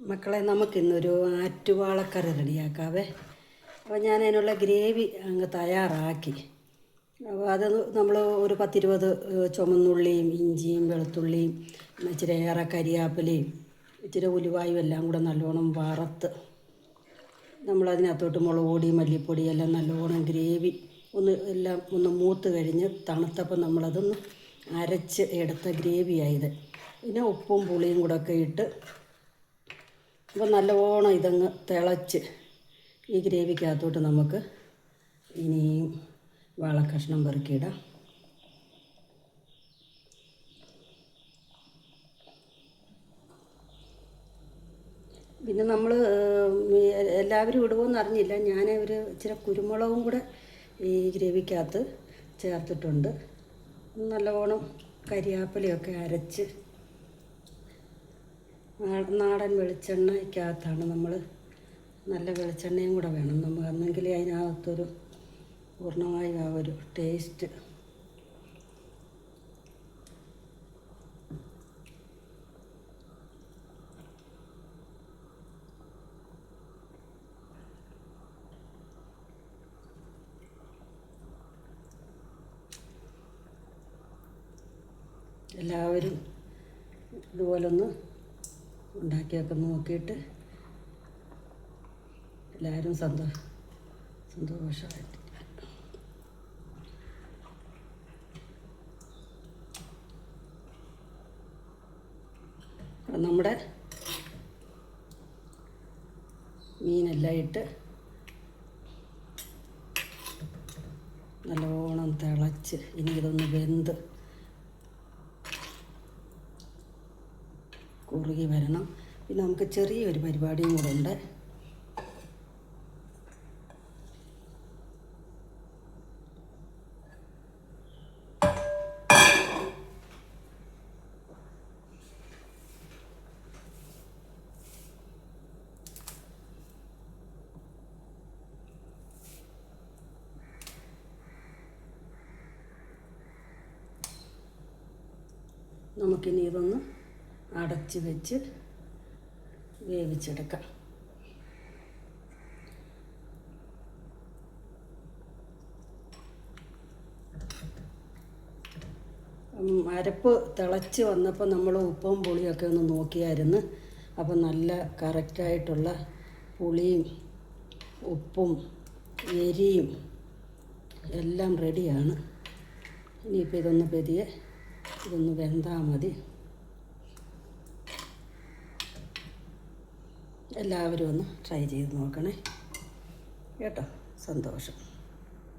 മക്കളെ, നമുക്കിന്നൊരു ആറ്റുവാളക്കറി റെഡിയാക്കാവേ. അപ്പോൾ ഞാൻ അതിനുള്ള ഗ്രേവി അങ്ങ് തയ്യാറാക്കി. അപ്പോൾ അത് നമ്മൾ ഒരു 10-20 ചുമന്നുള്ളിയും ഇഞ്ചിയും വെളുത്തുള്ളിയും ഇച്ചിരി ഏറെ കരിയാപ്പിലയും ഇച്ചിരി ഉലുവായും എല്ലാം കൂടെ നല്ലോണം വറുത്ത് നമ്മളതിനകത്തോട്ട് മുളക് പൊടി മല്ലിപ്പൊടി എല്ലാം നല്ലോണം ഗ്രേവി എല്ലാം ഒന്ന് മൂത്ത് കഴിഞ്ഞ് തണുത്തപ്പോൾ നമ്മളതൊന്ന് അരച്ച് എടുത്ത ഗ്രേവിയായത്. പിന്നെ ഉപ്പും പുളിയും കൂടെ ഒക്കെ ഇട്ട് അപ്പോൾ നല്ലോണം ഇതങ്ങ് തിളച്ച് ഈ ഗ്രേവിക്കകത്തോട്ട് നമുക്ക് ഇനിയും വാളക്കഷ്ണം പെറുക്കിയിടാം. പിന്നെ നമ്മൾ എല്ലാവരും ഇടുമോയെന്ന് അറിഞ്ഞില്ല, ഞാൻ ഒരു ഇച്ചിരി കുരുമുളകും കൂടെ ഈ ഗ്രേവിക്കകത്ത് ചേർത്തിട്ടുണ്ട്. നല്ലോണം കരിയാപ്പിലയൊക്കെ അരച്ച് നാടൻ വെളിച്ചെണ്ണയ്ക്കകത്താണ് നമ്മൾ. നല്ല വെളിച്ചെണ്ണയും കൂടെ വേണം നമ്മൾ, എന്നെങ്കിൽ അതിനകത്തൊരു പൂർണ്ണമായി ആ ഒരു ടേസ്റ്റ്. എല്ലാവരും ഇതുപോലൊന്ന് ഉണ്ടാക്കിയൊക്കെ നോക്കിയിട്ട് എല്ലാവരും സന്തോഷമായിട്ട്. നമ്മുടെ മീനെല്ലാം ഇട്ട് നല്ലോണം തിളച്ച് ഇനി ഇതൊന്ന് വെന്ത് കുറുകി വരണം. പിന്നെ നമുക്ക് ചെറിയൊരു പരിപാടിയും കൂടെ ഉണ്ട്. നമുക്കിനി ഇതൊന്ന് അടച്ച് വെച്ച് വേവിച്ചെടുക്കാം. അരപ്പ് തിളച്ച് വന്നപ്പോൾ നമ്മൾ ഉപ്പും പുളിയൊക്കെ ഒന്ന് നോക്കിയായിരുന്നു. അപ്പം നല്ല കറക്റ്റായിട്ടുള്ള പുളിയും ഉപ്പും എരിയും എല്ലാം റെഡിയാണ്. ഇനിയിപ്പോൾ ഇതൊന്ന് ഇതൊന്ന് വെന്താൽ മതി. എല്ലാവരും ഒന്ന് ട്രൈ ചെയ്ത് നോക്കണേ കേട്ടോ. സന്തോഷം.